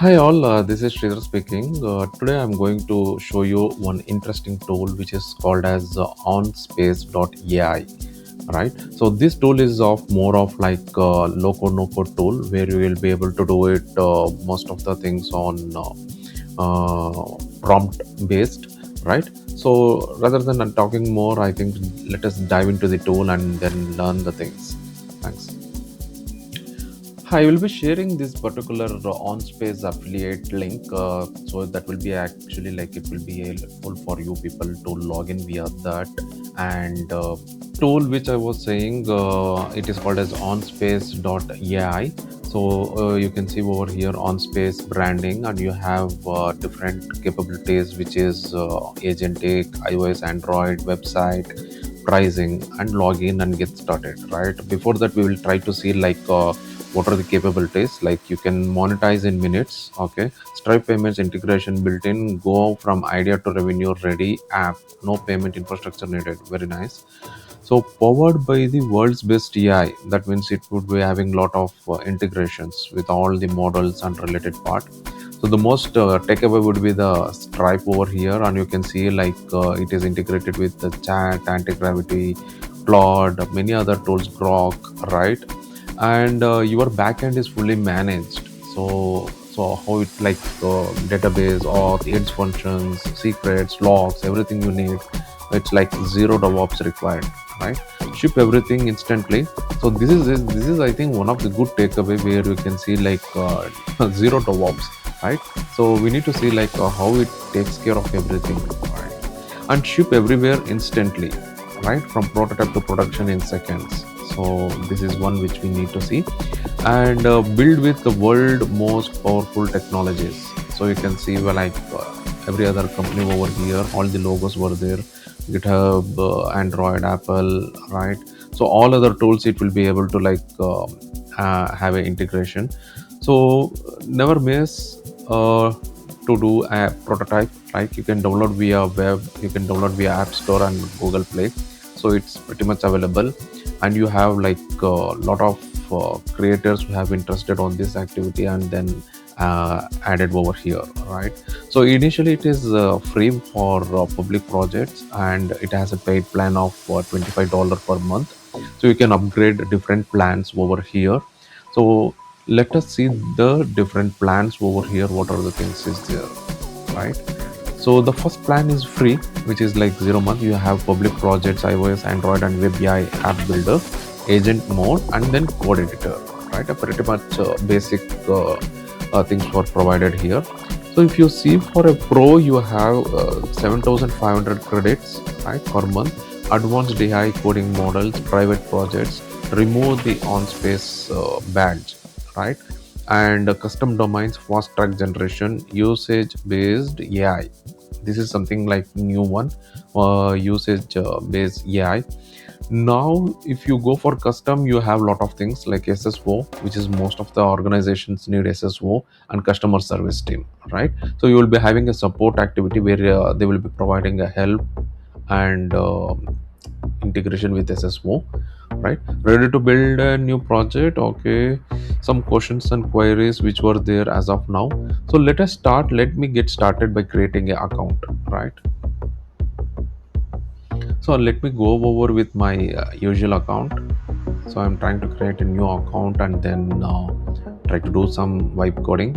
Hi all, this is Sridhar speaking. Today I'm going to show you one interesting tool which is called as OnSpace.ai. Right. So this tool is of more of like low code no code tool where you will be able to do it most of the things on prompt based. Right. So rather than talking more, I think let us dive into the tool and then learn the things. Thanks. I will be sharing this particular OnSpace affiliate link. So that will be actually like it will be helpful for you people to log in via that. And tool which I was saying, it is called as OnSpace.ai. So you can see over here OnSpace branding, and you have different capabilities, which is agentic, iOS, Android, website, pricing, and login and get started. Right. Before that, we will try to see like. What are the capabilities, like you can monetize in minutes. Okay, stripe payments integration built in, go from idea to revenue ready app, no payment infrastructure needed. Very nice. So powered by the world's best AI, that means it would be having lot of integrations with all the models and related part. So the most takeaway would be the stripe over here, and you can see like it is integrated with the chat, anti-gravity, Claude, many other tools, Grok, right? And your backend is fully managed. So how it like database or the edge functions, secrets, logs, everything you need. It's like zero DevOps required, right? Ship everything instantly. So this is I think one of the good takeaway where you can see like zero DevOps, right? So we need to see like how it takes care of everything, right? And ship everywhere instantly, right, from prototype to production in seconds. So this is one which we need to see. And build with the world most powerful technologies. So you can see well, like every other company over here, all the logos were there: GitHub, Android, Apple, right? So all other tools it will be able to like have an integration. So never miss to do a prototype. Right, you can download via web, you can download via App Store and Google Play. So it's pretty much available, and you have like a lot of creators who have interested on this activity and then added over here, right? So initially it is free for public projects, and it has a paid plan of $25 per month. So you can upgrade different plans over here. So let us see the different plans over here. What are the things is there, right? So the first plan is free, which is like 0 month. You have public projects, iOS, Android, and Web AI app builder, agent mode, and then code editor. Right, a pretty much basic things were provided here. So if you see for a pro, you have 7,500 credits, right, per month. Advanced AI coding models, private projects, remove the on-space badge, right? And custom domains, fast track generation, usage based AI. This is something like new one, usage based AI. Now if you go for custom, you have a lot of things like SSO, which is most of the organizations need SSO, and customer service team, right? So you will be having a support activity where they will be providing a help and integration with SSO, right? Ready to build a new project. Okay, some questions and queries which were there as of now. So let me get started by creating an account, right? So let me go over with my usual account. So I'm trying to create a new account and then try to do some vibe coding.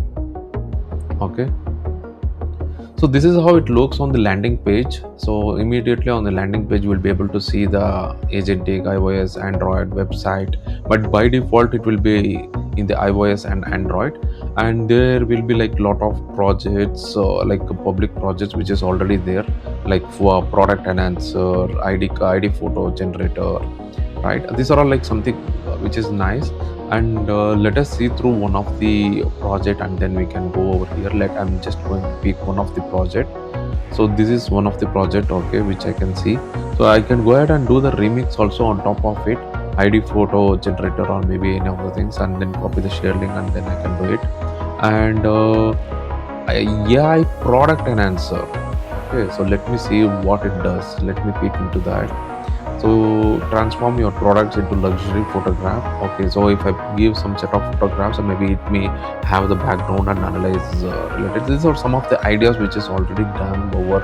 Okay, so this is how it looks on the landing page. So immediately on the landing page, we'll be able to see the agentic iOS, Android website. But by default, it will be in the iOS and Android, and there will be like lot of projects, like public projects, which is already there, like for product enhancer, ID photo generator, right? These are all like something which is nice. And let us see through one of the project, and then we can go over here. I'm just going to pick one of the project. So this is one of the project, okay, which I can see. So I can go ahead and do the remix also on top of it, ID photo generator or maybe any of the things, and then copy the share link, and then I can do it. And AI product enhancer. Okay, so let me see what it does. Let me peek into that. So transform your products into luxury photograph. Okay, so if I give some set of photographs, and maybe it may have the background and analyze related. These are some of the ideas which is already done over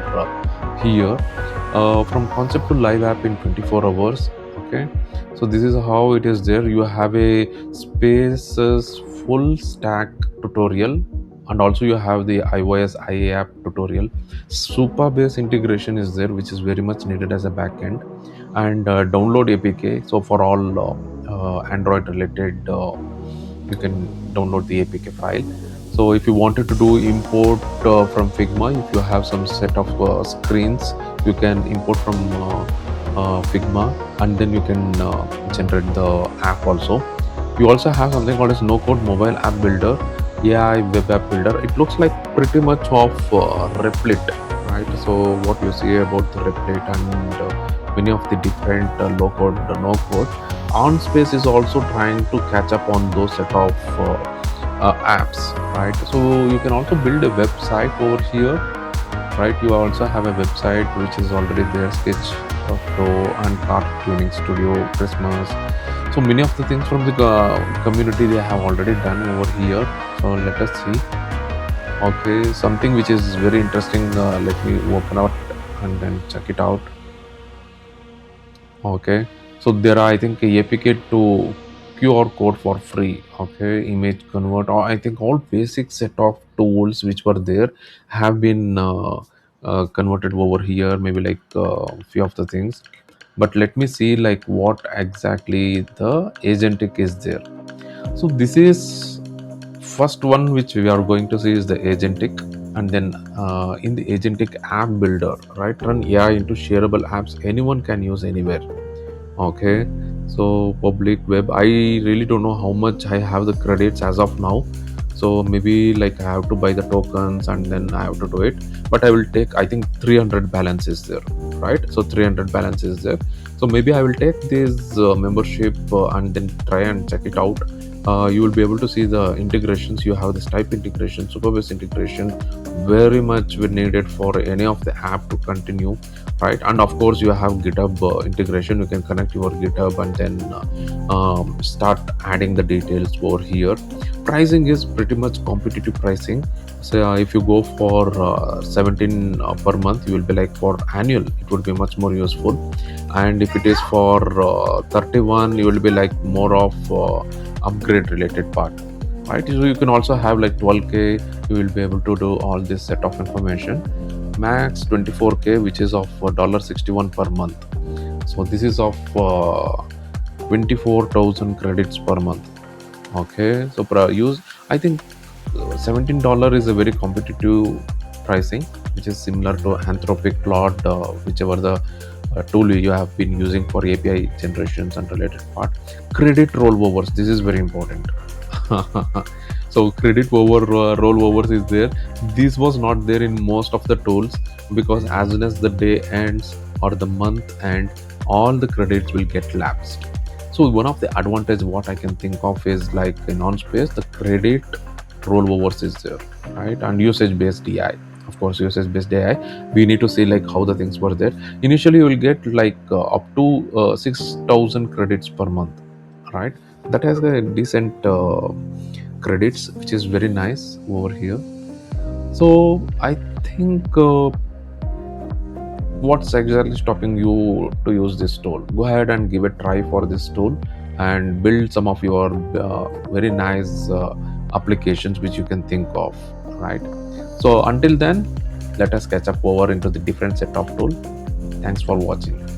here, from concept to live app in 24 hours. Okay, so this is how it is there. You have a spaces full stack tutorial, and also you have the iOS IA app tutorial. Super base integration is there, which is very much needed as a backend, and download APK. So for all Android related, you can download the APK file. So if you wanted to do import from Figma, if you have some set of screens, you can import from Figma, and then you can generate the app also. You also have something called as no code mobile app builder, AI web app builder. It looks like pretty much of Replit, right? So what you see about the Replit and many of the different low code, no code. OnSpace is also trying to catch up on those set of apps, right? So you can also build a website over here, right? You also have a website which is already there, Sketch Pro and Card Tuning Studio, Christmas. So many of the things from the community they have already done over here. So let us see. Okay, something which is very interesting. Let me open out and then check it out. Okay, so there are, I think, a APK to QR code for free. Okay, image convert, or I think all basic set of tools which were there have been converted over here. Maybe like few of the things, but let me see like what exactly the agentic is there. So this is first one which we are going to see is the agentic, and then in the agentic app builder, right? Turn AI into shareable apps anyone can use anywhere. Okay, so public web. I really don't know how much I have the credits as of now. So maybe like I have to buy the tokens and then I have to do it. But I will take, I think, 300 balances there, right? So 300 balances there. So maybe I will take this membership and then try and check it out. You will be able to see the integrations. You have this type integration, superbase integration, very much needed for any of the app to continue, right? And of course you have GitHub integration. You can connect your GitHub and then start adding the details over here. Pricing is pretty much competitive pricing. So if you go for 17 per month, you will be like, for annual it would be much more useful, and if it is for 31, you will be like more of upgrade related part, right? So you can also have like 12k, you will be able to do all this set of information. Max 24k, which is of $61 per month. So this is of 24,000 credits per month. Okay, so per use, I think $17 is a very competitive pricing, which is similar to Anthropic Claude, whichever the tool you have been using for API generations and related part. Credit rollovers, this is very important. So credit over rollovers is there. This was not there in most of the tools, because as soon as the day ends or the month end, all the credits will get lapsed. So one of the advantage what I can think of is like in OnSpace, the credit rollovers is there, right? And usage based AI. Of course, usage based AI, we need to see like how the things were there. Initially you will get like up to 6,000 credits per month, right? That has a decent credits, which is very nice over here. So I think what's exactly stopping you to use this tool? Go ahead and give a try for this tool and build some of your very nice applications which you can think of, right? So until then, let us catch up over into the different set of tool. Thanks for watching.